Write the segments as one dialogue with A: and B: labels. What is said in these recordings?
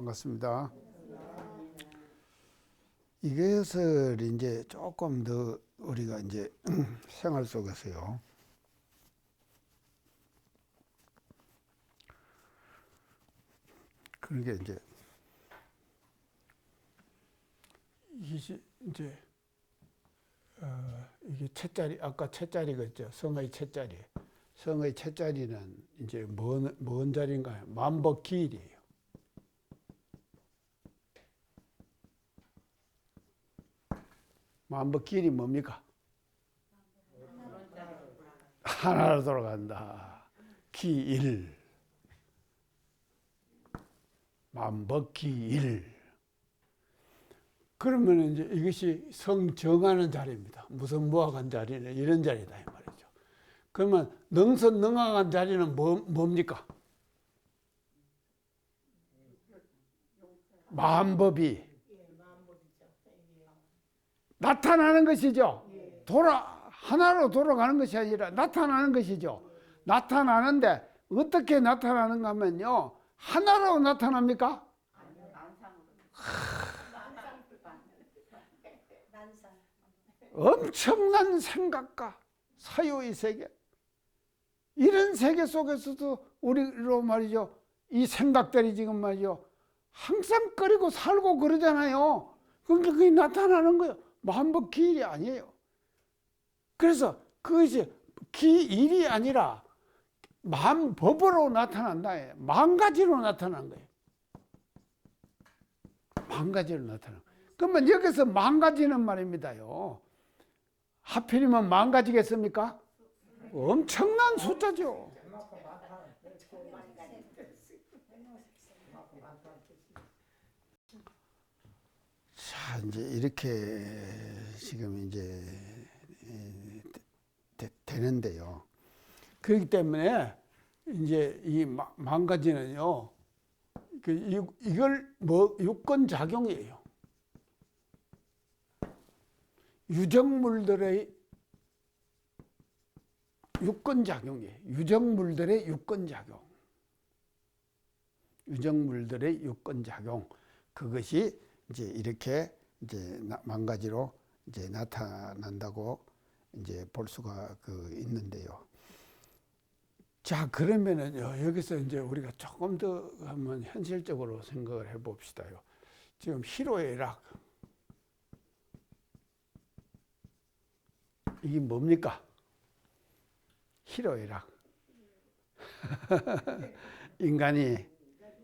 A: 반갑습니다. 이것을 이제 조금 더 우리가 이제 생활 속에서요. 그러니까 이제 이제 이게 채자리, 아까 채자리가 있죠. 성의 채자리. 성의 채자리는 이제 뭔 자리인가요? 만법기일이에요. 만법기일이 뭡니까? 하나로 돌아간다. 기일. 만법기일. 그러면 이제 이것이 성 정하는 자리입니다. 무슨 무학한 자리는 이런 자리다 이 말이죠. 그러면 능선능학한 자리는 뭡니까? 만법이 나타나는 것이죠. 하나로 돌아가는 것이 아니라 나타나는 것이죠. 나타나는데 어떻게 나타나는가 하면요. 하나로 나타납니까? 엄청난 생각과 사유의 세계, 이런 세계 속에서도 우리로 말이죠, 이 생각들이 지금 말이죠, 항상 끓이고 살고 그러잖아요. 그러니까 그게 나타나는 거예요. 만법기일이 아니에요. 그래서 그것이 기일이 아니라 만법으로 나타난다. 만가지로 나타난 거예요. 만가지로 나타난 거예요. 그러면 여기서 만가지는 말입니다요. 하필이면 만가지겠습니까? 엄청난 숫자죠. 자, 이제 이렇게 지금 이제 되는데요. 그렇기 때문에 이제 이 만가지는요, 이걸 유권작용이에요. 유정물들의 유권작용이에요. 유정물들의 유권작용. 유정물들의 유권작용. 그것이 이제 이렇게 이제 만가지로 이제 나타난다고 이제 볼 수가 있는데요. 자, 그러면은요, 여기서 이제 우리가 조금 더 한번 현실적으로 생각을 해 봅시다요. 지금 희로애락. 이게 뭡니까? 희로애락. 인간이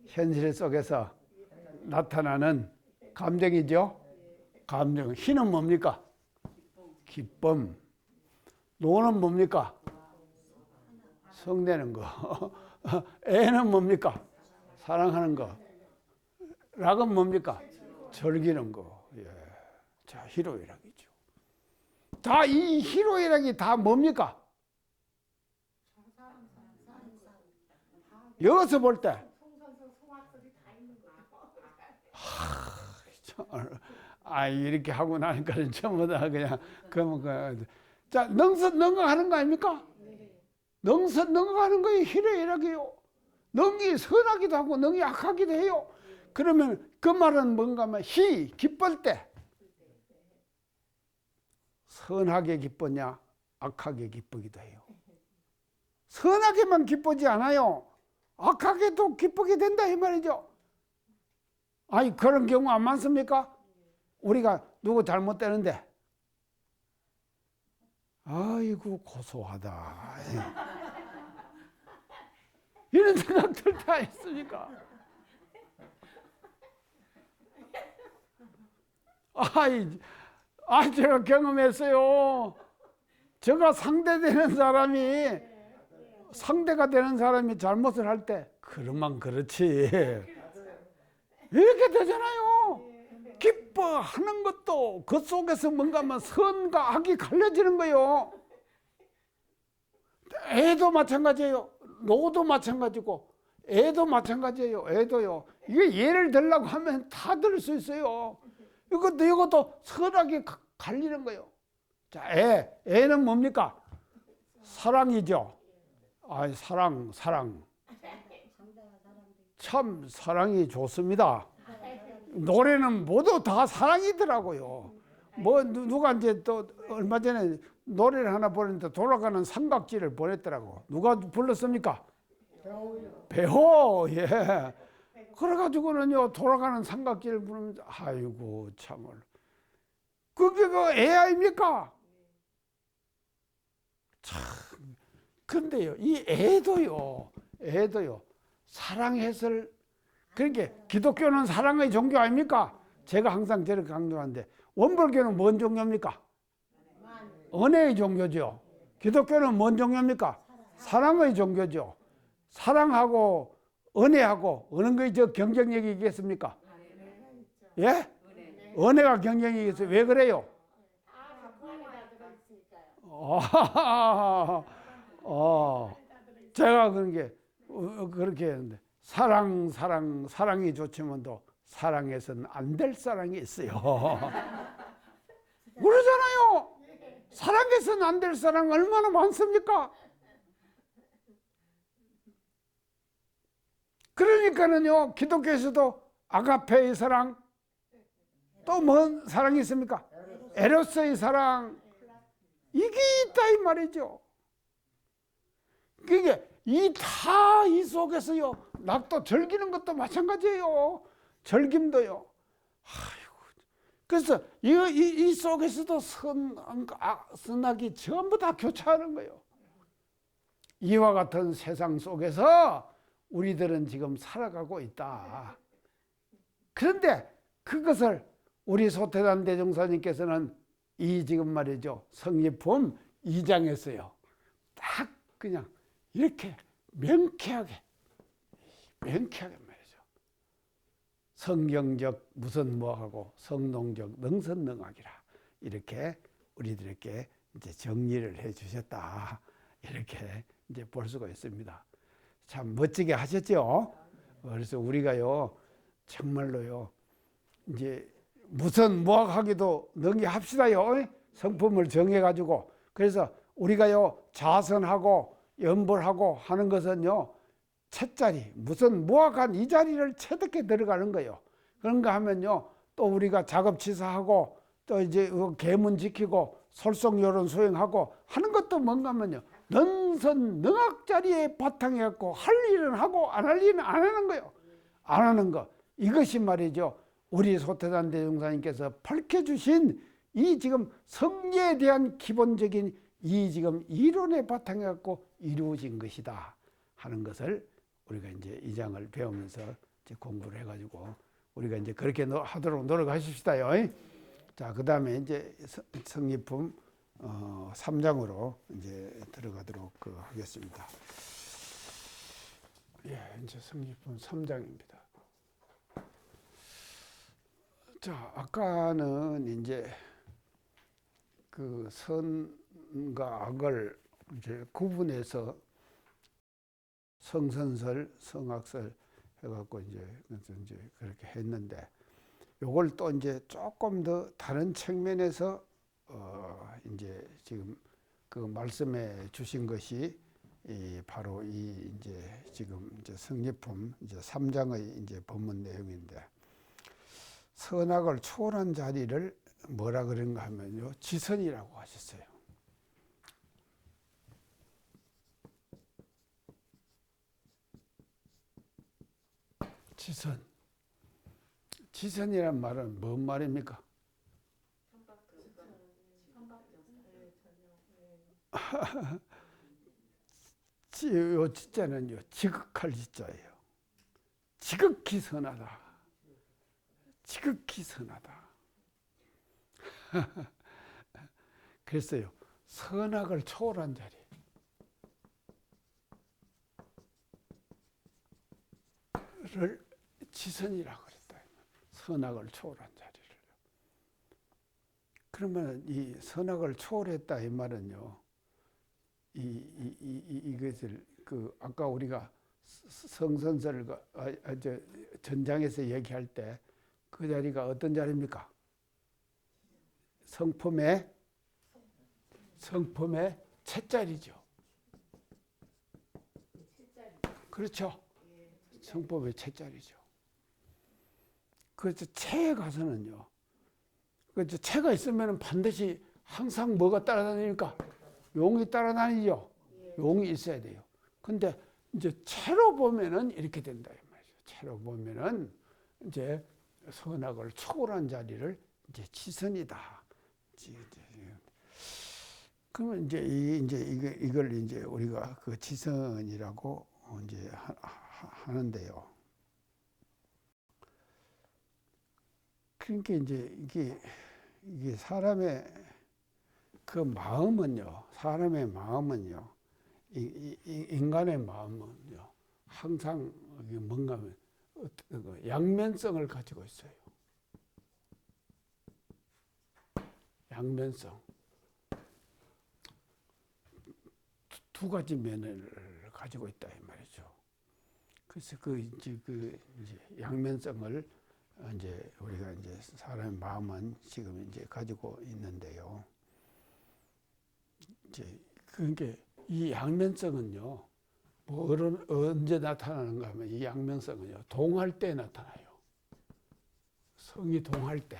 A: 현실 속에서 나타나는 감정이죠. 감정. 희는 뭡니까? 기쁨. 노는 뭡니까? 성내는 거. 애는 뭡니까? 사랑하는 거. 락은 뭡니까? 즐기는 거. 예. 자, 희로애락이죠. 다 이 희로애락이 다 뭡니까? 여기서 볼 때 이렇게 하고 나니까 전부 다 그냥 자, 능선능가하는 거 아닙니까? 능선능가하는 거에 희로애락이에요. 능이 선하기도 하고 능이 악하기도 해요. 그러면 그 말은 뭔가 하면 기쁠 때 선하게 기쁘냐 악하게 기쁘기도 해요. 선하게만 기쁘지 않아요. 악하게도 기쁘게 된다 이 말이죠. 그런 경우 안 많습니까? 우리가 누구 잘못되는데 아이고 고소하다 이런 생각들 다 있으니까 제가 경험했어요. 제가 상대가 되는 사람이 잘못을 할 때 그러면 그렇지 이렇게 되잖아요. 기뻐하는 것도 그 속에서 뭔가 선과 악이 갈려지는 거예요. 애도 마찬가지예요. 노도 마찬가지고 애도 마찬가지예요. 애도요. 이게 예를 들려고 하면 다 들을 수 있어요. 이것도 선악이 갈리는 거예요. 자, 애는 뭡니까? 사랑이죠. 사랑. 참 사랑이 좋습니다. 노래는 모두 다 사랑이더라고요. 뭐 누가 이제 또 얼마 전에 노래를 하나 보냈는데 돌아가는 삼각지를 보냈더라고. 누가 불렀습니까? 배호. 예. 그래가지고는요 돌아가는 삼각지를 부르면서 아이고 참을. 그게 그 애 아닙니까? 참. 근데요 이 애도요 사랑해설. 그러니까 기독교는 사랑의 종교 아닙니까? 제가 항상 저렇게 강조하는데 원불교는 뭔 종교입니까? 은혜의 종교죠. 기독교는 뭔 종교입니까? 사랑의 종교죠. 사랑하고 은혜하고 어느 게 저 경쟁력이 있겠습니까? 예? 은혜가 경쟁력이 있어요. 왜 그래요? 제가 그런 게 그렇게 했는데 사랑이 좋지만도 사랑해서는 안 될 사랑이 있어요. 그러잖아요. 사랑해서는 안 될 사랑 얼마나 많습니까? 그러니까는요 기독교에서도 아가페의 사랑 또 뭔 사랑이 있습니까? 에로스의 사랑 이게 있다 이 말이죠. 그게 이 속에서요 낙도 즐기는 것도 마찬가지예요. 즐김도요. 아이고. 그래서 이 속에서도 선악이 전부 다 교차하는 거예요. 이와 같은 세상 속에서 우리들은 지금 살아가고 있다. 그런데 그것을 우리 소태단 대종사님께서는 이 지금 말이죠 성립품 2장에서요 딱 그냥 이렇게 명쾌하게 말이죠. 성경적 무슨 뭐하고 성농적 능선능악이라 이렇게 우리들에게 이제 정리를 해 주셨다. 이렇게 이제 볼 수가 있습니다. 참 멋지게 하셨죠? 그래서 우리가요 정말로요 이제 무슨 뭐하기도 능히 합시다요. 성품을 정해 가지고. 그래서 우리가요 자선하고 연불하고 하는 것은요 첫자리 무슨 무학한 이 자리를 체득해 들어가는 거예요. 그런가 하면요 또 우리가 작업치사하고 또 이제 계문 지키고 솔송요론 수행하고 하는 것도 뭔가 하면요 능선 능악 자리에 바탕해 갖고 할 일은 하고 안 할 일은 안 하는 거예요. 안 하는 거 이것이 말이죠 우리 소태단 대종사님께서 밝혀주신 이 지금 성리에 대한 기본적인 이 지금 이론에 바탕해 갖고 이루어진 것이다 하는 것을 우리가 이제 이 장을 배우면서 이제 공부를 해가지고 우리가 이제 그렇게 하도록 노력하십시다요. 자, 그 다음에 이제 성립품 3장으로 이제 들어가도록 하겠습니다. 예, 이제 성립품 3장입니다. 자, 아까는 이제 그 선과 악을 이제 구분해서 성선설, 성악설 해갖고 이제 그렇게 했는데, 요걸 또 이제 조금 더 다른 측면에서 이제 지금 그 말씀해 주신 것이 바로 이 이제 지금 이제 성립품 이제 3장의 이제 본문 내용인데, 선악을 초월한 자리를 뭐라 그런가 하면요 지선이라고 하셨어요. 지선이란 말은 뭔 말입니까? 요 지자는요 지극할 지자예요. 지극히 선하다. 지극히 선하다. 그랬어요. 선악을 초월한 자리를 지선이라고 그랬다. 선악을 초월한 자리를. 그러면 이 선악을 초월했다 이 말은요. 이것을 그 아까 우리가 성선설 전장에서 얘기할 때 그 자리가 어떤 자리입니까? 성품의 쳇자리죠. 그렇죠. 성품의 쳇자리죠. 그 채에 가서는요. 그 채가 있으면 반드시 항상 뭐가 따라다니니까 용이 따라다니죠. 용이 있어야 돼요. 근데 이제 채로 보면은 이렇게 된다 이 말이죠. 채로 보면은 이제 선악을 초월한 자리를 이제 지선이다. 그러면 이제 이걸 이제 우리가 그 지선이라고 이제 하는데요. 그러니까 이제 이게 사람의 그 마음은요, 사람의 마음은요, 인간의 마음은요, 항상 뭔가 하면 양면성을 가지고 있어요. 양면성. 두 가지 면을 가지고 있다 이 말이죠. 그래서 이제 양면성을 이제 우리가 이제 사람의 마음은 지금 이제 가지고 있는데요. 이제 그러니까 이 양면성은요, 뭐 언제 나타나는가 하면 이 양면성은요, 동할 때 나타나요. 성이 동할 때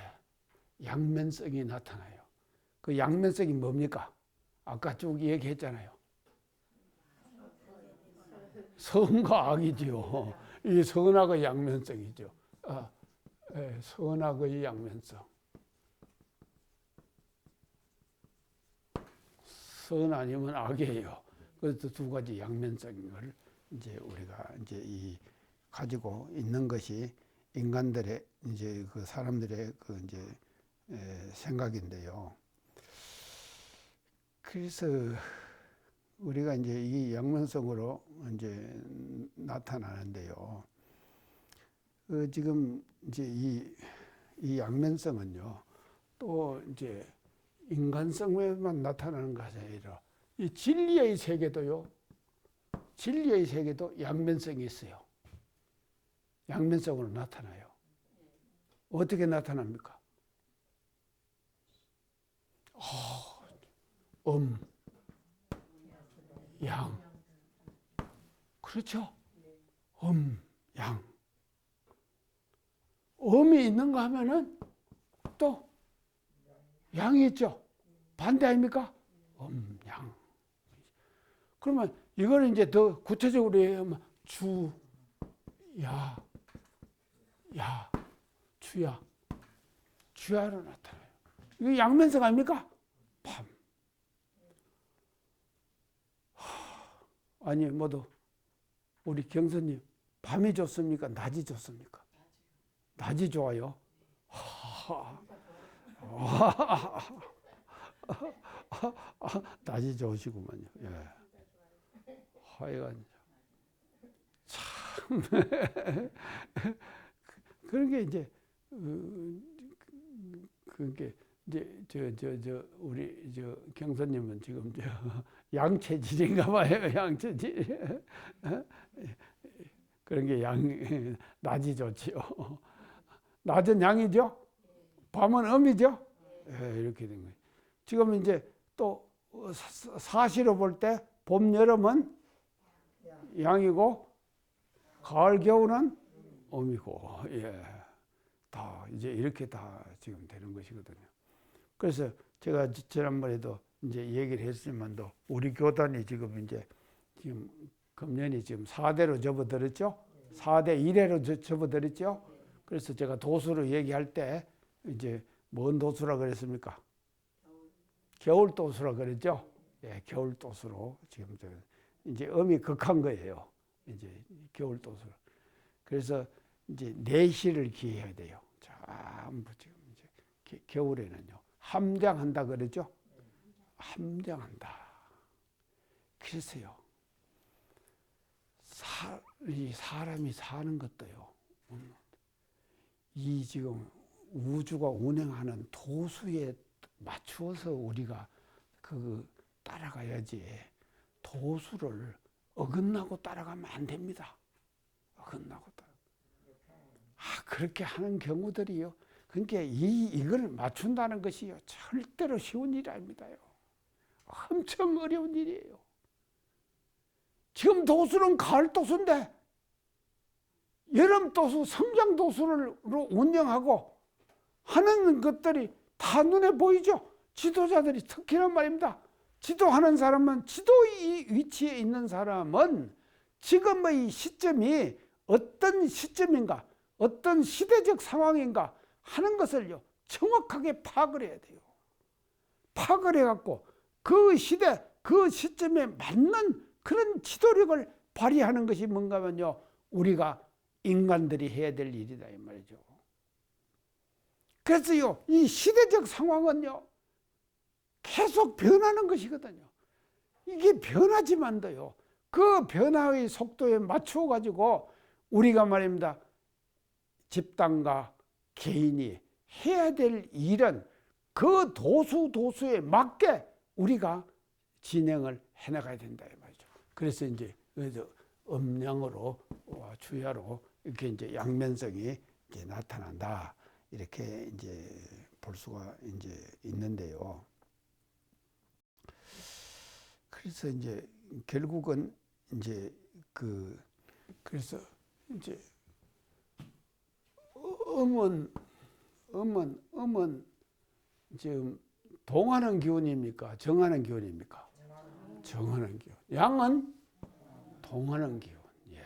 A: 양면성이 나타나요. 그 양면성이 뭡니까? 아까 쭉 얘기했잖아요. 선과 악이지요. 이 선악의 양면성이죠. 선악의 양면성. 선 아니면 악이에요. 그래서 두 가지 양면성을 이제 우리가 이제 가지고 있는 것이 인간들의 이제 그 사람들의 그 이제 생각인데요. 그래서 우리가 이제 이 양면성으로 이제 나타나는데요. 지금 이제 이 양면성은요, 또 이제 인간성에만 나타나는 것이 아니라 이 진리의 세계도요, 진리의 세계도 양면성이 있어요. 양면성으로 나타나요. 어떻게 나타납니까? 양. 그렇죠? 양. 음이 있는가 하면은 또 양이 있죠. 반대 아닙니까? 양. 그러면 이걸 이제 더 구체적으로 얘기하면 주야로 나타나요. 이거 양면성 아닙니까? 밤. 아니 모두 우리 경선님 밤이 좋습니까? 낮이 좋습니까? 낮이 좋아요. 낮이 좋으시구만요. 예. 하여간 참 그런 게 이제 그게 이제 우리 경선님은 지금 양체질인가 봐요. 양체질. 그런 게 낮이 좋지요. 낮은 양이죠. 밤은 음이죠. 예, 이렇게 된 거예요. 지금 이제 또 사시로 볼 때 봄, 여름은 양이고 가을, 겨울은 음이고, 예, 다 이제 이렇게 다 지금 되는 것이거든요. 그래서 제가 지난번에도 이제 얘기를 했지만도 우리 교단이 지금 금년이 지금 4대로 접어들었죠. 4대 1회로 접어들었죠. 그래서 제가 도수로 얘기할 때 이제 뭔 도수라 그랬습니까? 겨울 도수라 그랬죠. 예, 겨울 도수로 지금 이제 음이 극한 거예요. 이제 겨울 도수로. 그래서 이제 내시를 기해야 돼요. 전부 지금 이제 겨울에는요. 함량한다 그러죠. 함량한다. 그래서요. 이 사람이 사는 것도요. 이 지금 우주가 운행하는 도수에 맞추어서 우리가 따라가야지. 도수를 어긋나고 따라가면 안 됩니다. 어긋나고 그렇게 하는 경우들이요. 그러니까 이걸 맞춘다는 것이요. 절대로 쉬운 일이 아닙니다요. 엄청 어려운 일이에요. 지금 도수는 가을 도수인데 여름도수, 성장도수를 운영하고 하는 것들이 다 눈에 보이죠. 지도자들이 특히나 말입니다. 지도하는 사람은, 지도의 위치에 있는 사람은 지금의 시점이 어떤 시점인가, 어떤 시대적 상황인가 하는 것을요, 정확하게 파악을 해야 돼요. 파악을 해갖고 그 시대, 그 시점에 맞는 그런 지도력을 발휘하는 것이 뭔가 하면요, 우리가 인간들이 해야 될 일이다 이 말이죠. 그래서요, 이 시대적 상황은요, 계속 변하는 것이거든요. 이게 변하지만도요, 그 변화의 속도에 맞추어 가지고 우리가 말입니다, 집단과 개인이 해야 될 일은 그 도수에 맞게 우리가 진행을 해나가야 된다 이 말이죠. 그래서 이제 음양으로 주야로 이렇게 이제 양면성이 이제 나타난다, 이렇게 이제 볼 수가 이제 있는데요. 그래서 이제 결국은 이제 그래서 이제 음은 지금 동하는 기운입니까? 정하는 기운입니까? 정하는 기운. 양은 동하는 기운. 예.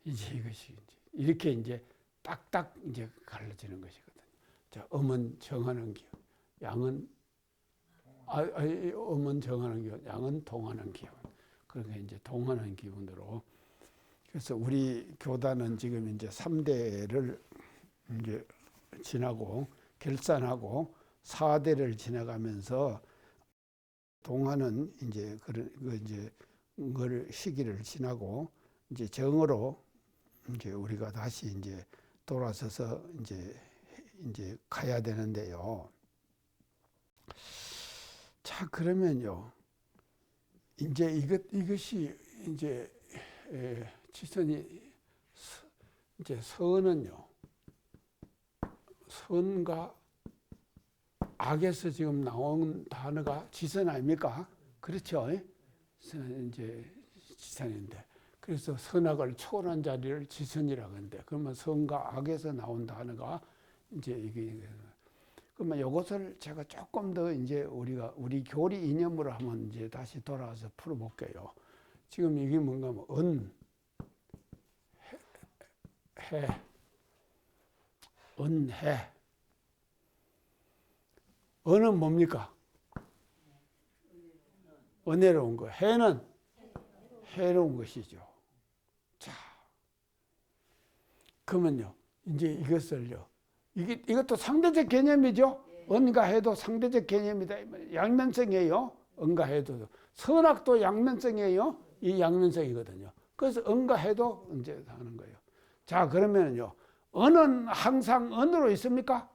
A: 이제 이것이 이제 이렇게 이제 딱딱 이제 갈라지는 것이거든요. 자, 음은 정하는 기운, 양은 음은 정하는 기운, 양은 동하는 기운. 그러니까 이제 동하는 기운으로. 그래서 우리 교단은 지금 이제 3대를 이제 지나고 결산하고 4대를 지나가면서 동하는 이제 그 시기를 지나고 이제 정으로 이제 우리가 다시 이제 돌아서서 이제 가야 되는데요. 자, 그러면요, 이제 이것이 이제 지선이 이제 선은요, 선과 악에서 지금 나온 단어가 지선 아닙니까? 그렇죠? 이제 지선인데, 그래서 선악을 초월한 자리를 지선이라고 하는데, 그러면 선과 악에서 나온 단어가 이제 이게, 그러면 이것을 제가 조금 더 이제 우리 교리 이념으로 한번 이제 다시 돌아와서 풀어볼게요. 지금 이게 뭔가 하면 은해. 은은 뭡니까? 은혜로운 거. 해는 해로운 것이죠. 자, 그러면요, 이제 이것을요, 이것도 상대적 개념이죠. 은과 해도 상대적 개념이다. 양면성이에요. 은과 해도. 선악도 양면성이에요. 이 양면성이거든요. 그래서 은과 해도 이제 하는 거예요. 자, 그러면요, 은은 항상 은으로 있습니까?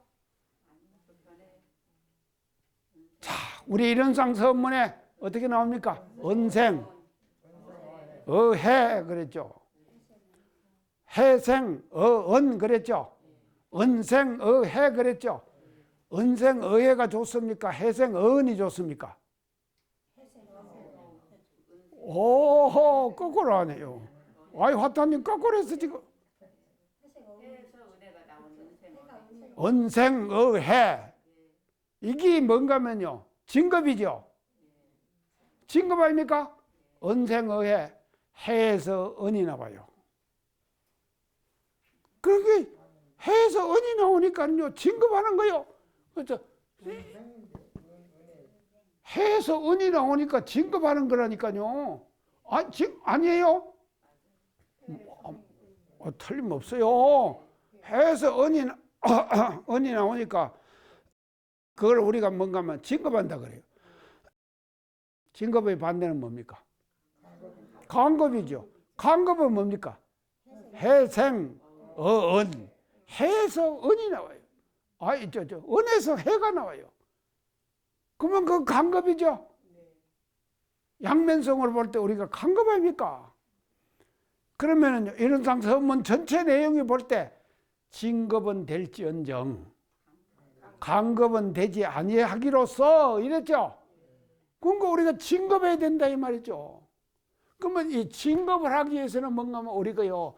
A: 자, 우리 일원상 서문에 어떻게 나옵니까? 은생, 어해 그랬죠. 해생, 어은 그랬죠. 은생, 어해 그랬죠. 은생, 어해가 좋습니까? 해생, 어은이 좋습니까? 오호, 거꾸로 하네요. 아이, 화타님 거꾸로 해서 지금. 은생, 어해. 이게 뭔가면요, 진급이죠. 진급 아닙니까? 은생, 어해. 해에서 은이 나와요. 그렇게 해에서 은이 나오니까요, 진급하는 거요. 그렇죠? 해에서 은이 나오니까 진급하는 거라니까요. 아니에요? 틀림없어요. 해에서 은이 나오니까 그걸 우리가 뭔가 하면 진급한다 그래요. 진급의 반대는 뭡니까? 강급이죠. 강급은 뭡니까? 해생, 은. 해에서 은이 나와요. 은에서 해가 나와요. 그러면 그 강급이죠. 양면성으로 볼 때 우리가 강급 아닙니까? 그러면은요, 이론상 서문 전체 내용이 볼 때 진급은 될지언정 강급은 되지 아니하기로서 이랬죠. 그러니까 우리가 진급해야 된다 이 말이죠. 그러면 이 진급을 하기 위해서는 뭔가 하면 우리가요,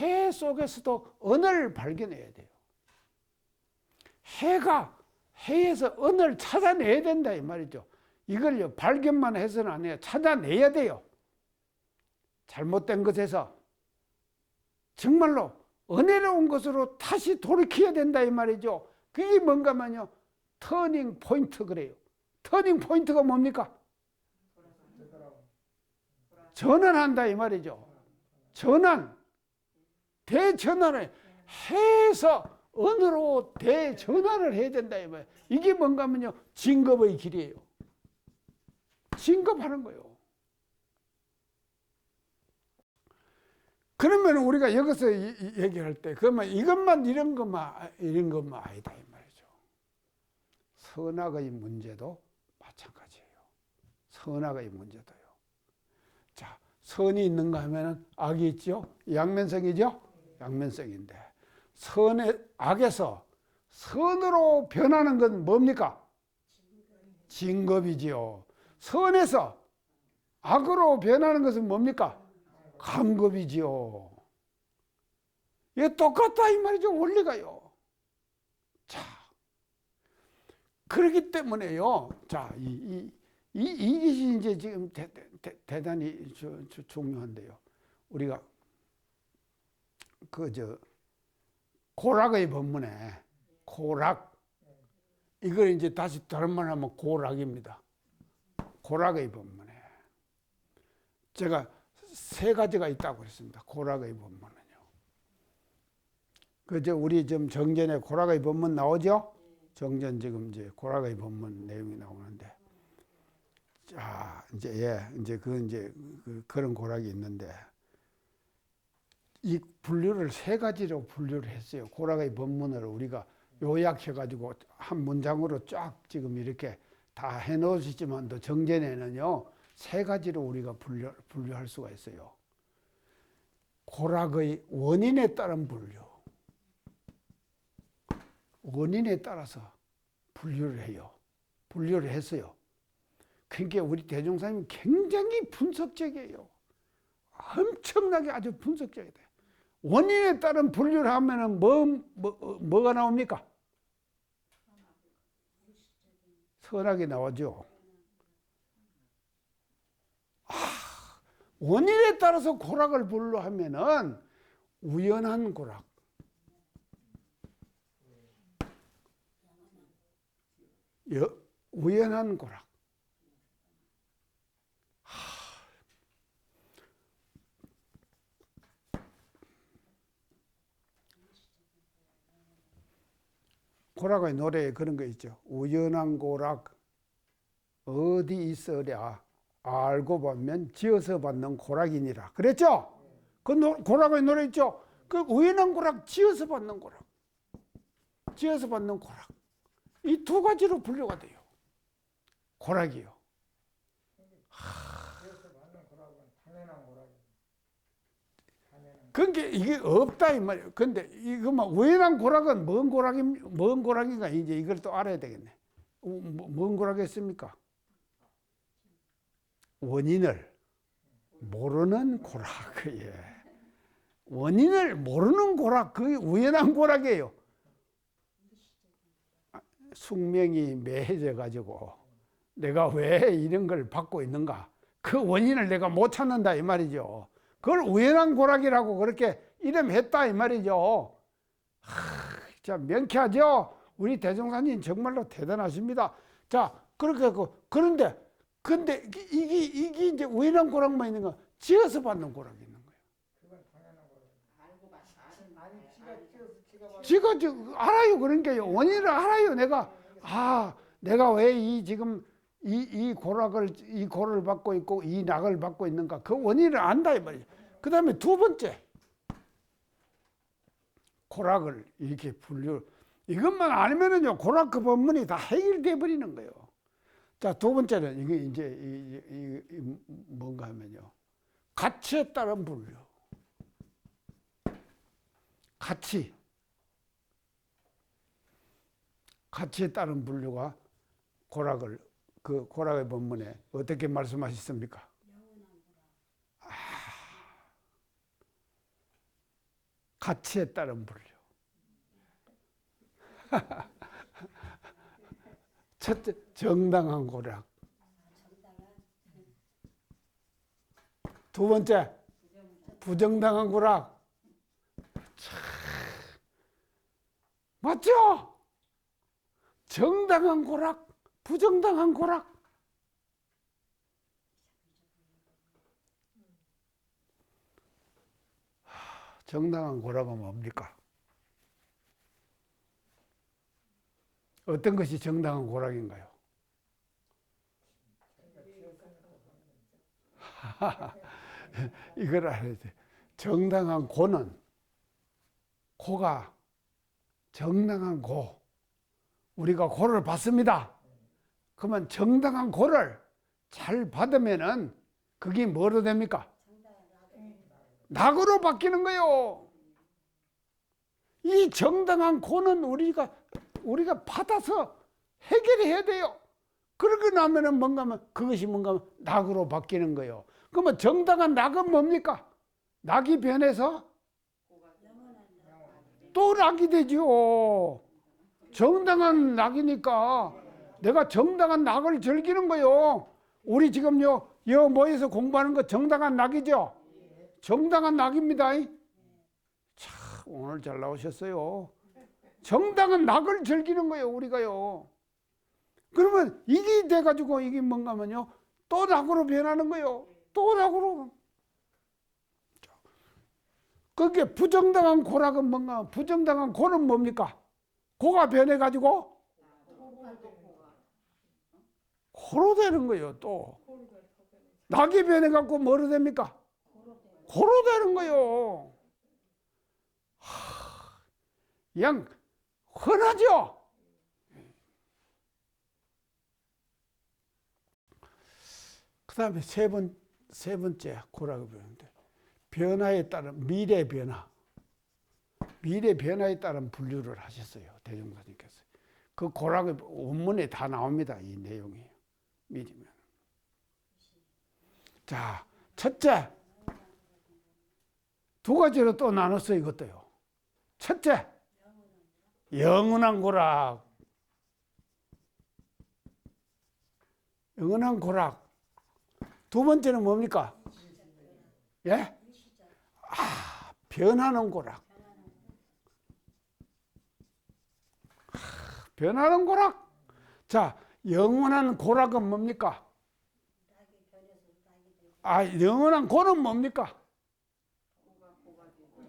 A: 해 속에서도 언을 발견해야 돼요. 해에서 언을 찾아내야 된다 이 말이죠. 이걸요 발견만 해서는 안 해요. 찾아내야 돼요. 잘못된 것에서 정말로 은혜로운 것으로 다시 돌이켜야 된다 이 말이죠. 그게 뭔가면요 터닝 포인트 그래요. 터닝 포인트가 뭡니까? 전환한다 이 말이죠. 전환, 대전환을 해서 언으로 대전환을 해야 된다 이 말이에요. 이게 뭔가면요 진급의 길이에요. 진급하는 거예요. 그러면 우리가 여기서 얘기할 때 그러면 이것만 이런 것만 아니다 이 말이죠. 선악의 문제도 마찬가지예요. 선악의 문제도요. 자, 선이 있는가 하면은 악이 있죠. 양면성이죠. 양면성인데 악에서 선으로 변하는 건 뭡니까? 진급이지요. 선에서 악으로 변하는 것은 뭡니까? 강급이지요. 이게 똑같다 이 말이죠. 원리가요. 자, 그렇기 때문에요. 자, 이것이 이제 지금 대단히 중요한데요. 우리가 고락의 법문에 고락 이걸 이제 다시 다른 말 하면 고락입니다. 고락의 법문에 제가 세 가지가 있다고 그랬습니다. 고락의 법문은요. 우리 지금 정전에 고락의 법문 나오죠? 정전 지금 이제 고락의 법문 내용이 나오는데, 자 이제 그런 고락이 있는데 이 분류를 세 가지로 분류를 했어요. 고락의 법문을 우리가 요약해가지고 한 문장으로 쫙 지금 이렇게 다 해놓으시지만도 정전에는요. 세 가지로 우리가 분류할 수가 있어요. 고락의 원인에 따른 분류. 원인에 따라서 분류를 해요. 분류를 했어요. 그러니까 우리 대종사님이 굉장히 분석적이에요. 엄청나게 아주 분석적이다. 원인에 따른 분류를 하면은 뭐가 나옵니까? 선악이 나오죠. 원인에 따라서 고락을 분류하면은 우연한 고락, 우연한 고락. 고락의 노래에 그런 거 있죠. 우연한 고락 어디 있으랴 알고 보면 지어서 받는 고락이니라. 그랬죠? 그 고락의 노래 있죠? 그 우연한 고락, 지어서 받는 고락. 지어서 받는 고락. 이 두 가지로 분류가 돼요. 고락이요.
B: 지어서 받는 고락은 당연한 고락이에요.
A: 그러니까 이게 없다 이 말이에요. 근데 이거만 우연한 고락은 뭔 고락인가 이제 이걸 또 알아야 되겠네. 뭔 고락이었습니까? 원인을 모르는 고락. 예. 원인을 모르는 고락, 그게 우연한 고락이에요. 숙명이 매해져 가지고 내가 왜 이런 걸 받고 있는가, 그 원인을 내가 못 찾는다 이 말이죠. 그걸 우연한 고락이라고 그렇게 이름했다 이 말이죠. 자, 명쾌하죠? 우리 대종사님 정말로 대단하십니다. 자, 그렇게 근데 이게 이제 우연한 고락만 있는 거, 지어서 받는 고락이 있는 거예요.
B: 그건 당연한 고락.
A: 지가 알아요. 그러니까요. 원인을 알아요. 내가 왜 지금 이 고를 받고 있고 이 낙을 받고 있는가, 그 원인을 안다 이 말이에요. 그 다음에 두 번째, 고락을 이렇게 이것만 알면은요 고락 그 법문이 다 해결돼 버리는 거예요. 자, 두 번째는 이게 이제 뭔가 하면요, 가치에 따른 분류. 가치에 따른 분류가 고락의 본문에 어떻게 말씀하셨습니까? 가치에 따른 분류. 첫째, 정당한 고락. 두 번째, 부정당한 고락. 맞죠? 정당한 고락, 부정당한 고락. 정당한 고락은 뭡니까? 어떤 것이 정당한 고락인가요? 이걸 알아야 돼. 정당한 고는, 고가 정당한 고. 우리가 고를 받습니다. 그러면 정당한 고를 잘 받으면은 그게 뭐로 됩니까? 낙으로 바뀌는 거예요. 이 정당한 고는 우리가 받아서 해결해야 돼요. 그러고 나면은 그것이 뭔가 낙으로 바뀌는 거예요. 그러면 정당한 낙은 뭡니까? 낙이 변해서 또 낙이 되죠. 정당한 낙이니까 내가 정당한 낙을 즐기는 거예요. 우리 지금요, 모여서 공부하는 거 정당한 낙이죠? 정당한 낙입니다. 참, 오늘 잘 나오셨어요. 정당한 낙을 즐기는 거예요, 우리가요. 그러면 이게 돼가지고 이게 뭔가 하면요, 또 낙으로 변하는 거예요. 또 낙으로. 그게 부정당한 고락은 뭔가, 부정당한 고는 뭡니까? 고가 변해가지고 고로 되는 거예요, 또. 낙이 변해갖고 뭐로 됩니까? 고로 되는 거예요. 그냥 흔하죠? 그 다음에 세 번째 고락을 배우는데, 변화에 따른 미래 변화. 미래 변화에 따른 분류를 하셨어요, 대종사님께서. 그 고락의 원문에 다 나옵니다, 이 내용이. 미리면. 자, 첫째. 두 가지로 또 나눴어요, 이것도요. 첫째, 영원한 고락. 영원한 고락. 두 번째는 뭡니까? 예? 변하는 고락. 변하는 고락. 자, 영원한 고락은 뭡니까? 영원한 고는 뭡니까?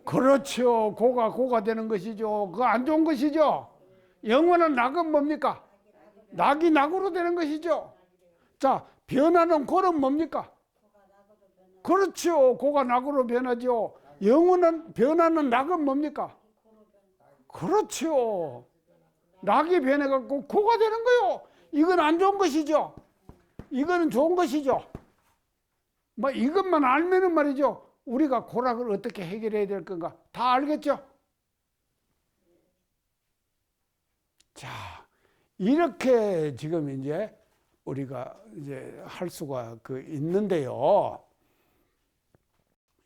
A: 그렇죠. 고가 되는 것이죠. 그거 안 좋은 것이죠. 영원한 낙은 뭡니까? 낙이 낙으로 되는 것이죠. 자, 변하는 고는 뭡니까? 그렇죠. 고가 낙으로 변하죠. 영원한 변하는 낙은 뭡니까? 그렇죠. 낙이 변해갖고 고가 되는 거요. 이건 안 좋은 것이죠. 이거는 좋은 것이죠. 뭐 이것만 알면은 말이죠, 우리가 고락을 어떻게 해결해야 될 건가 다 알겠죠? 자, 이렇게 지금 이제 우리가 이제 할 수가 있는데요.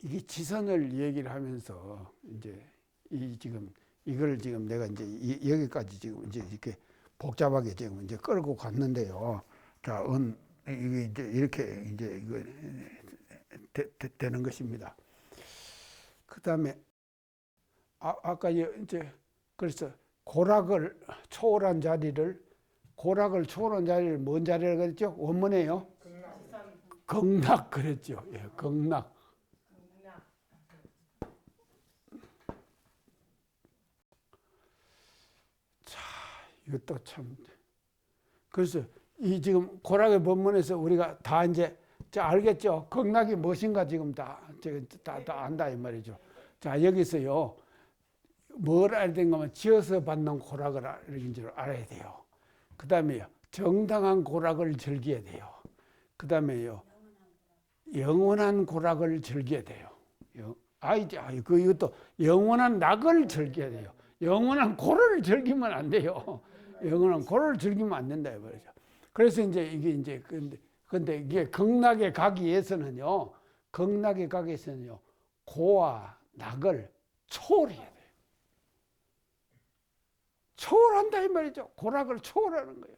A: 이게 지선을 얘기를 하면서 이제 이걸 지금 내가 이제 여기까지 지금 이제 이렇게 복잡하게 지금 이제 끌고 갔는데요. 자, 이게 이제 이렇게 이제 이거 되는 것입니다. 그 다음에 아까 이제 그래서 고락을 초월한 자리를 뭔 자리라고 그랬죠? 원문에요. 극락 그랬죠. 예, 극락. 자, 이것도 참. 그래서 이 지금 고락의 본문에서 우리가 다 이제 알겠죠? 극락이 무엇인가 지금 다 안다 이 말이죠. 자, 여기서요, 뭘 알아야 되는가 하면 지어서 받는 고락을 알아야 돼요. 그 다음에요, 정당한 고락을 즐겨야 돼요. 그 다음에요, 영원한 고락을 즐겨야 돼요. 이것도 영원한 낙을 즐겨야 돼요. 영원한 고를 즐기면 안 돼요. 영원한 고를 즐기면 안 된다 이 말이죠. 그래서 이제 이게 이제 근데 이게 극락에 가기 위해서는요, 고와 낙을 초월해야 돼요. 초월한다 이 말이죠. 고락을 초월하는 거예요.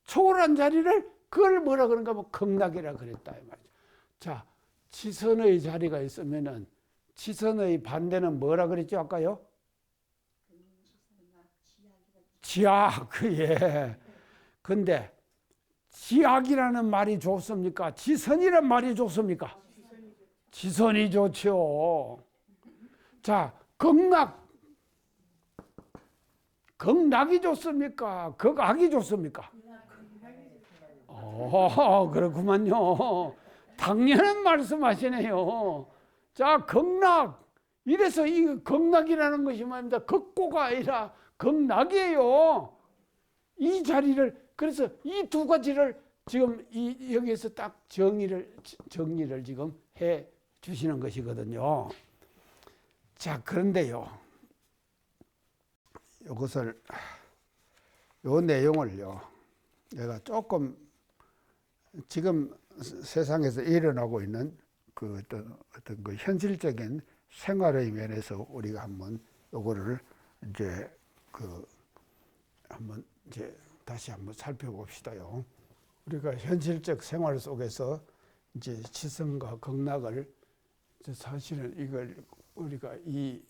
A: 초월한 자리를 그걸 뭐라 그런가 하면 극락이라 그랬다 이 말이죠. 자, 지선의 자리가 있으면은 지선의 반대는 뭐라 그랬죠 아까요? 지악. 예. 근데 지악이라는 말이 좋습니까? 지선이란 말이 좋습니까? 지선이 좋죠. 자, 극락이 좋습니까? 극악이 좋습니까? 그렇구만요. 당연한 말씀하시네요. 자, 극락. 이래서 이 극락이라는 것이 뭡니까? 극고가 아니라 극락이에요. 이 자리를, 그래서 이 두 가지를 지금 여기에서 딱 정리를 지금 해 주시는 것이거든요. 자, 그런데요. 요 내용을요. 내가 조금 지금 세상에서 일어나고 있는 그 어떤 그 현실적인 생활의 면에서 우리가 한번 요거를 이제 한번 이제 다시 한번 살펴봅시다요. 우리가 현실적 생활 속에서 이제 지성과 극락을 사실은 이걸 우리가 이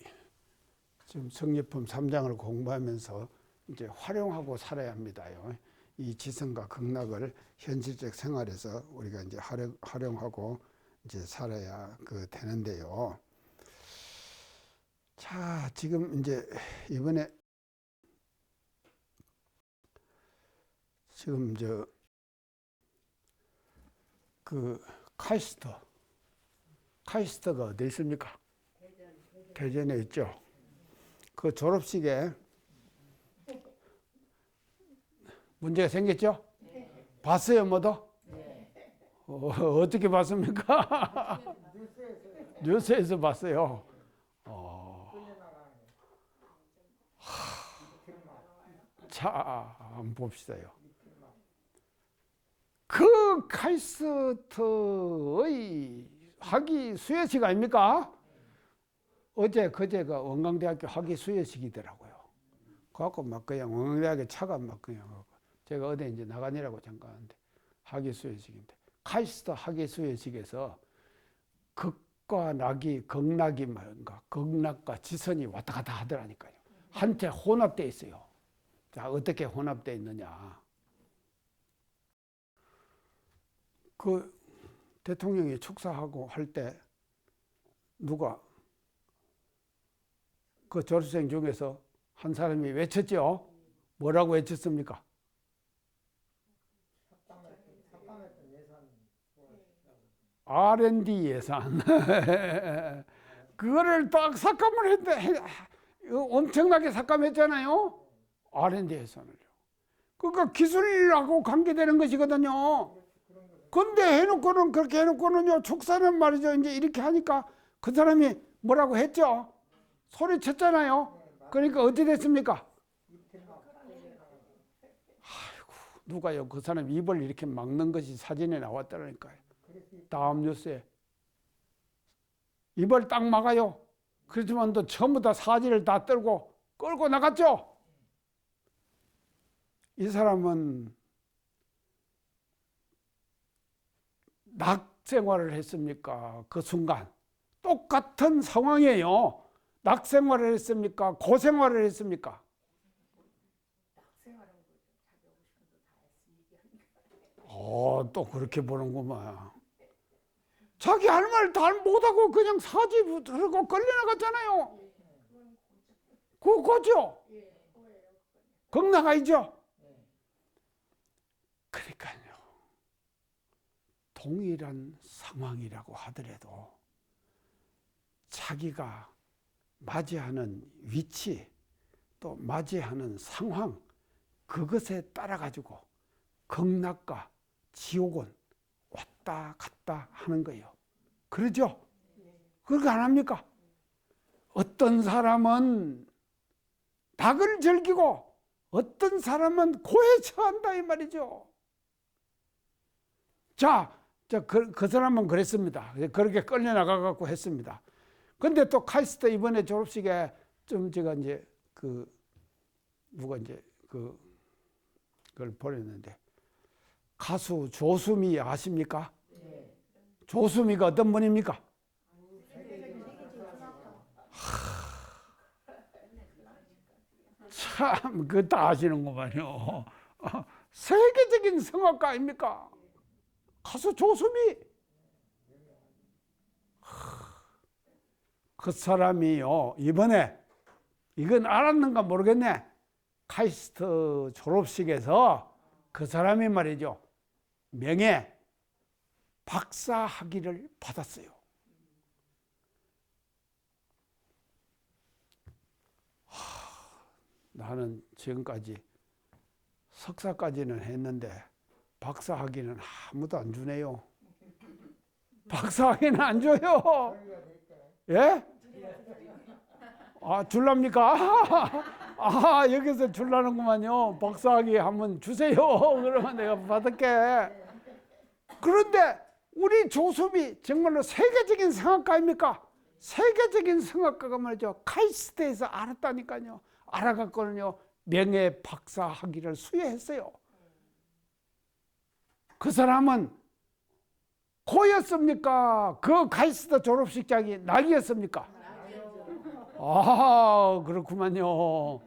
A: 지금 성리품 3장을 공부하면서 이제 활용하고 살아야 합니다요. 이 지성과 극락을 현실적 생활에서 우리가 이제 활용하고 이제 살아야 되는데요. 자, 지금 이제 이번에 지금 카이스트가 어디 있습니까? 대전에 있죠. 그 졸업식에 문제가 생겼죠? 봤어요, 모두? 어떻게 봤습니까? 뉴스에서 봤어요. 자, 한번 봅시다요. 그 카이스트의 학위 수여식 아닙니까? 그제가 원광대학교 학위 수여식이더라고요. 그래갖고 막 그냥 원광대학교 차가 막 그냥 제가 어디 이제 나가니라고 잠깐 하는데 학위 수여식인데 카이스트 학위 수여식에서 극과 낙이 극락이 뭔가 극락과 지선이 왔다 갔다 하더라니까요. 한테 혼합되어 있어요. 자, 어떻게 혼합되어 있느냐? 그 대통령이 축사하고 할 때 누가 그 졸업생 중에서 한 사람이 외쳤죠? 뭐라고 외쳤습니까? R&D 예산. 그거를 딱 삭감을 했는데 엄청나게 삭감했잖아요. R&D 예산을요. 그러니까 기술하고 관계되는 것이거든요. 근데 해놓고는 그렇게 해놓고는요. 축사는 말이죠. 이제 이렇게 하니까 그 사람이 뭐라고 했죠? 소리쳤잖아요. 그러니까 어떻게 됐습니까? 아이고, 누가요? 그 사람 입을 이렇게 막는 것이 사진에 나왔다니까요. 다음 뉴스에 입을 딱 막아요. 그렇지만 또 전부 다 사진을 다 끌고 나갔죠. 이 사람은 낙생활을 했습니까? 그 순간 똑같은 상황이에요. 낙생활을 했습니까? 고생활을 했습니까? 또 그렇게 보는구만. 자기 할 말 다 못하고 그냥 사지 들고 끌려나갔잖아요. 그거죠? 극락아이죠? 그러니까요. 동일한 상황이라고 하더라도 자기가 맞이하는 위치 또 맞이하는 상황 그것에 따라 가지고 극락과 지옥은 왔다 갔다 하는 거예요. 그러죠? 그렇게 안 합니까? 어떤 사람은 낙을 즐기고 어떤 사람은 고에 처한다 이 말이죠. 자, 그 사람은 그랬습니다. 그렇게 끌려나가갖고 했습니다. 근데 또 카이스트 이번에 졸업식에 좀 제가 이제 누가 이제 그걸 보냈는데 가수 조수미 아십니까?
B: 네.
A: 조수미가 어떤 분입니까? 참, 그거 다 아시는구만요. 세계적인 성악가 아닙니까? 가수 조수미. 그 사람이요, 이번에, 이건 알았는가 모르겠네. 카이스트 졸업식에서 그 사람이 말이죠, 명예 박사 학위를 받았어요. 나는 지금까지 석사까지는 했는데 박사 학위는 아무도 안 주네요. 박사 학위는 안 줘요. 예? 아, 줄랍니까? 아, 여기서 줄라는구만요. 박사 학위 한번 주세요. 그러면 내가 받을게. 그런데 우리 조수미 정말로 세계적인 성악가입니까? 세계적인 성악가가 말이죠, 카이스트에서 알았다니까요. 알아갖고는요, 명예 박사 학위를 수여했어요. 그 사람은 고였습니까? 그 카이스트 졸업식장이 낙이었습니까? 아, 그렇구만요.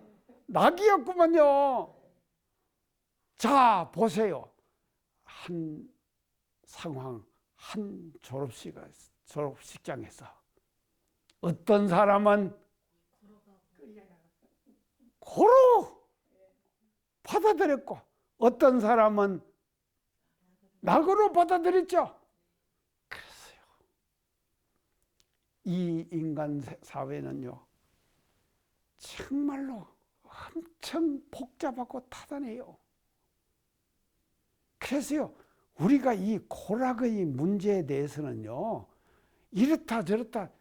A: 낙이었구만요. 자, 보세요. 한 상황, 한 졸업식장에서 어떤 사람은 고로 받아들였고 어떤 사람은 낙으로 받아들였죠. 그래서요, 이 인간 사회는요, 정말로 엄청 복잡하고 타단해요. 그래서요, 우리가 이 고락의 문제에 대해서는요, 이렇다 저렇다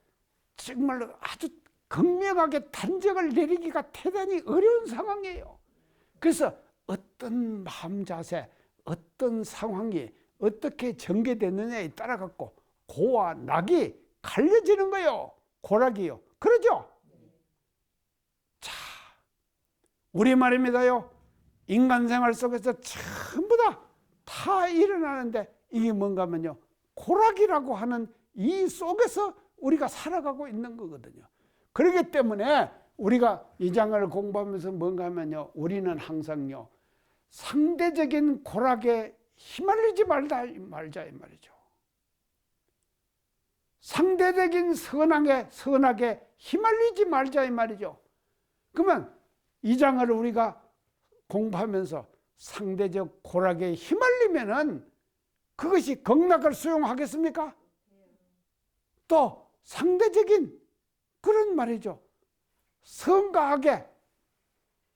A: 정말로 아주 극명하게 단정을 내리기가 대단히 어려운 상황이에요. 그래서 어떤 마음 자세, 어떤 상황이 어떻게 전개되느냐에 따라 갖고 고와 낙이 갈려지는 거예요. 고락이요. 그러죠? 자, 우리 말입니다요. 인간 생활 속에서 전부 다 일어나는데 이게 뭔가 하면요, 고락이라고 하는 이 속에서 우리가 살아가고 있는 거거든요. 그렇기 때문에 우리가 이 장을 공부하면서 뭔가 하면요, 우리는 항상요, 상대적인 고락에 휘말리지 말자 이 말이죠. 상대적인 선악에 휘말리지 말자 이 말이죠. 그러면 이 장을 우리가 공부하면서 상대적 고락에 휘말리면은 그것이 극락을 수용하겠습니까? 또 상대적인 그런 말이죠, 성가하게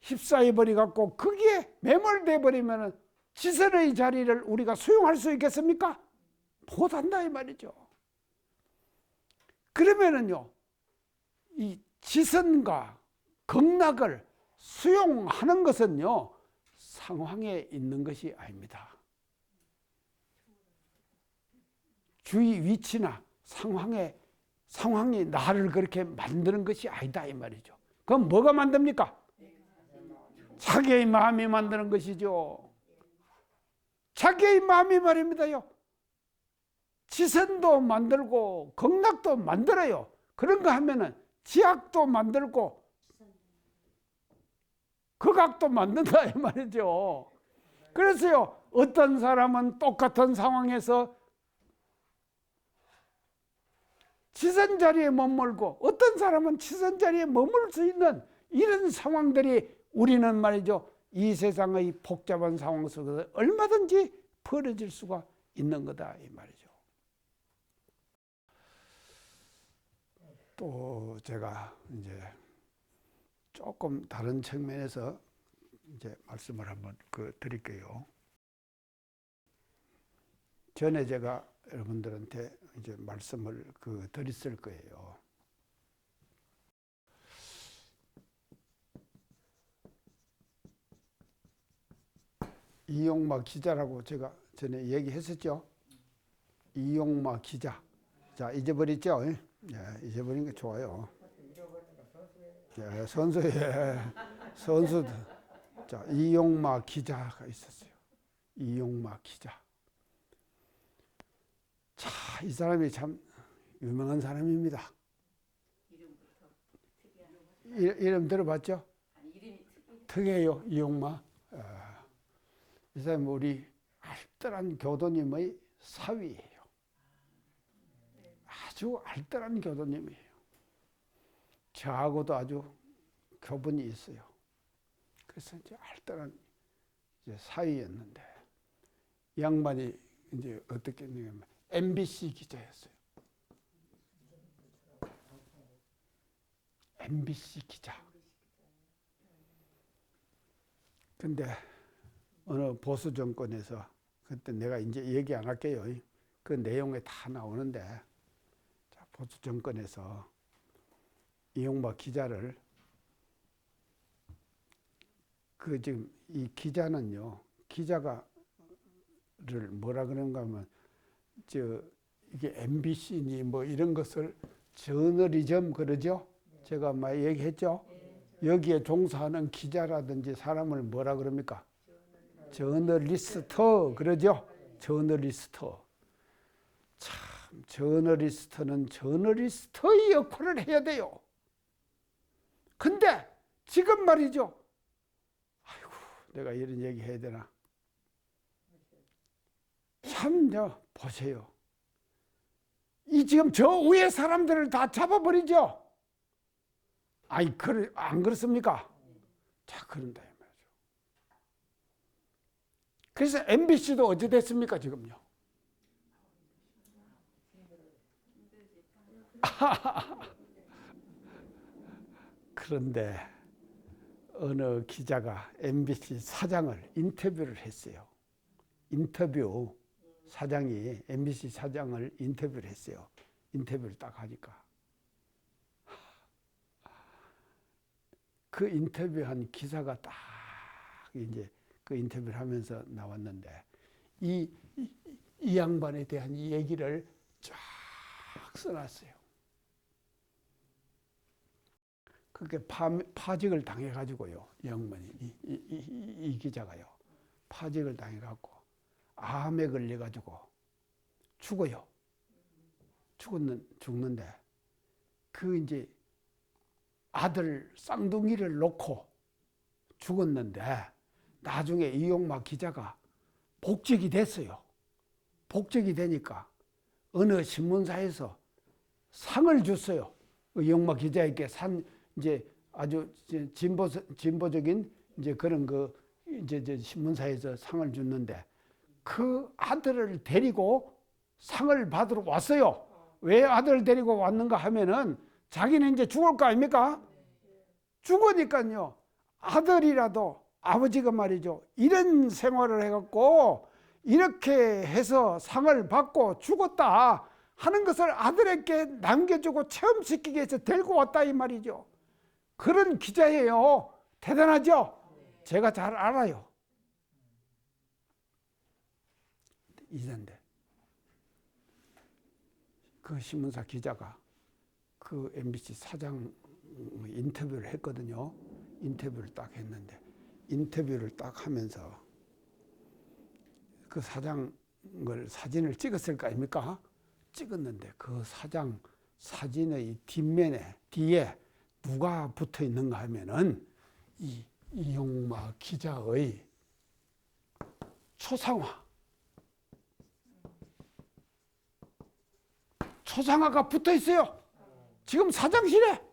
A: 휩싸여 버리갖고 거기에 매몰돼 버리면은 지선의 자리를 우리가 수용할 수 있겠습니까? 못한다 이 말이죠. 그러면은요, 이 지선과 극락을 수용하는 것은요, 상황에 있는 것이 아닙니다. 주위 위치나 상황이 나를 그렇게 만드는 것이 아니다 이 말이죠. 그럼 뭐가 만듭니까? 자기의 마음이 만드는 것이죠. 자기의 마음이 말입니다요, 지선도 만들고 극락도 만들어요. 그런가 하면은 지악도 만들고 극악도 만든다 이 말이죠. 그래서요, 어떤 사람은 똑같은 상황에서 지선 자리에 머물고 어떤 사람은 지선 자리에 머물 수 있는 이런 상황들이 우리는 말이죠, 이 세상의 복잡한 상황 속에서 얼마든지 벌어질 수가 있는 거다 이 말이죠. 또 제가 이제 조금 다른 측면에서 이제 말씀을 한번 드릴게요. 전에 제가 여러분들한테 이제 말씀을 드렸을 거예요. 이용마 기자라고 제가 전에 얘기했었죠. 이용마 기자. 자, 잊어버렸죠? 예, 잊어버린 게 좋아요.
B: 잃어버리니까 선수예요.
A: 예, 선수의 선수. 자, 이용마 기자가 있었어요. 이용마 기자. 자, 이 사람이 참 유명한 사람입니다. 이름 들어봤죠? 특이해요, 이용마. 이 사람은 우리 알뜰한 교도님의 사위예요. 아주 알뜰한 교도님이에요. 저하고도 아주 교분이 있어요. 그래서 이제 알뜰한 이제 사위였는데, 이 양반이 이제 어떻게 했냐면 MBC 기자였어요. MBC 기자. 근데 어느 보수 정권에서, 그때 내가 이제 얘기 안 할게요. 그 내용에 다 나오는데, 자, 보수 정권에서 이용마 기자를, 그 지금 이 기자는요, 기자가를 뭐라 그런가 하면, 이게 MBC니 뭐 이런 것을 저널리즘 그러죠? 제가 막 얘기했죠? 여기에 종사하는 기자라든지 사람을 뭐라 그럽니까? 저널리스트 그러죠? 저널리스트. 참, 저널리스트는 저널리스트의 역할을 해야 돼요. 근데 지금 말이죠. 아이고, 내가 이런 얘기 해야 되나? 참, 보세요. 이 지금 저 위에 사람들을 다 잡아버리죠? 아니, 안 그렇습니까? 자, 그런다, 이 말이죠. 그래서 MBC도 어찌 됐습니까, 지금요? 그런데 어느 기자가 MBC 사장을 인터뷰를 했어요. 사장이 MBC 사장을 인터뷰를 했어요. 인터뷰를 딱 하니까 그 인터뷰한 기사가 딱 이제 그 인터뷰를 하면서 나왔는데, 이 양반에 대한 이 얘기를 쫙 써놨어요. 그렇게 파직을 당해가지고요, 이 양반이, 이 기자가요, 파직을 당해갖고 암에 걸려가지고 죽어요. 죽는데, 그 이제 아들 쌍둥이를 놓고 죽었는데, 나중에 이용마 기자가 복직이 됐어요. 복직이 되니까 어느 신문사에서 상을 줬어요. 이용마 기자에게 이제 아주 진보적인 이제 그런 이제 신문사에서 상을 줬는데, 그 아들을 데리고 상을 받으러 왔어요. 왜 아들을 데리고 왔는가 하면은, 자기는 이제 죽을 거 아닙니까? 죽으니까요, 아들이라도 아버지가 말이죠, 이런 생활을 해갖고 이렇게 해서 상을 받고 죽었다 하는 것을 아들에게 남겨주고 체험시키기 위해서 데리고 왔다 이 말이죠. 그런 기자예요. 대단하죠? 제가 잘 알아요. 이런데 그 신문사 기자가 그 MBC 사장 인터뷰를 했거든요. 인터뷰를 딱 했는데, 인터뷰를 딱 하면서 그 사장을 사진을 찍었을 거 아닙니까? 찍었는데 그 사장 사진의 뒤에 누가 붙어 있는가 하면은 이용마 기자의 초상화가 붙어 있어요. 지금 사장실에.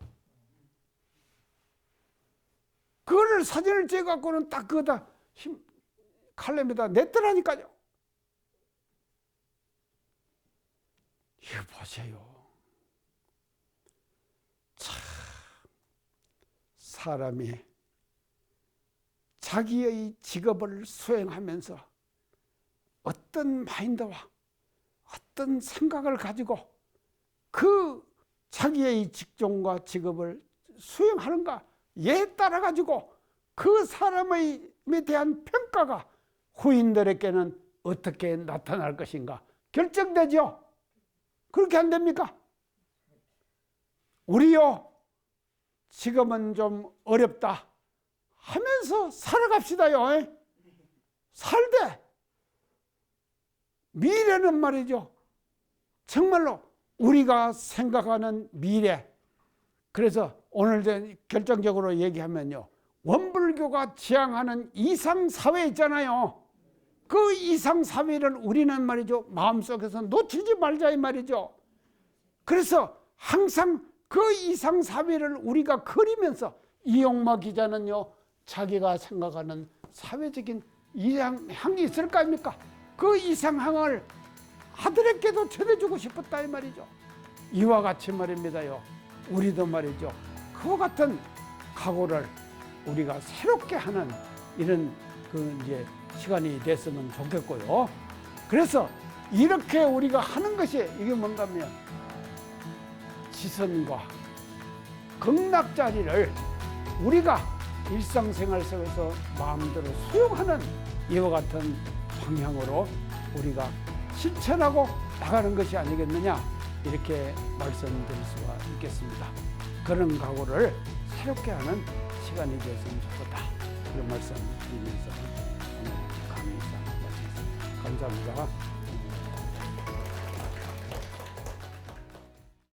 A: 그거를 사진을 찍어갖고는 딱 그거다 칼럼에다 냈더라니까요. 이거 보세요. 참, 사람이 자기의 직업을 수행하면서 어떤 마인드와 어떤 생각을 가지고 그 자기의 직종과 직업을 수행하는가에 따라 가지고 그 사람에 대한 평가가 후인들에게는 어떻게 나타날 것인가 결정되죠. 그렇게 안 됩니까? 우리요 지금은 좀 어렵다 하면서 살아갑시다요. 살되 미래는 말이죠, 정말로 우리가 생각하는 미래. 그래서 오늘 결정적으로 얘기하면요, 원불교가 지향하는 이상사회 있잖아요. 그 이상사회를 우리는 말이죠, 마음속에서 놓치지 말자 이 말이죠. 그래서 항상 그 이상사회를 우리가 그리면서, 이용마 기자는요 자기가 생각하는 사회적인 이상향이 있을 거 아닙니까? 그 이상향을 아들에게도 전해주고 싶었다 이 말이죠. 이와 같이 말입니다요, 우리도 말이죠 그와 같은 각오를 우리가 새롭게 하는 이런 이제 시간이 됐으면 좋겠고요. 그래서 이렇게 우리가 하는 것이 이게 뭔가 하면 지선과 극락자리를 우리가 일상생활 속에서 마음대로 수용하는 이와 같은 방향으로 우리가 실천하고 나가는 것이 아니겠느냐, 이렇게 말씀드릴 수가 있겠습니다. 그런 각오를 새롭게 하는 시간이 되었으면 좋겠다, 이런 말씀 드리면서 오늘 강의 마치겠습니다. 감사합니다.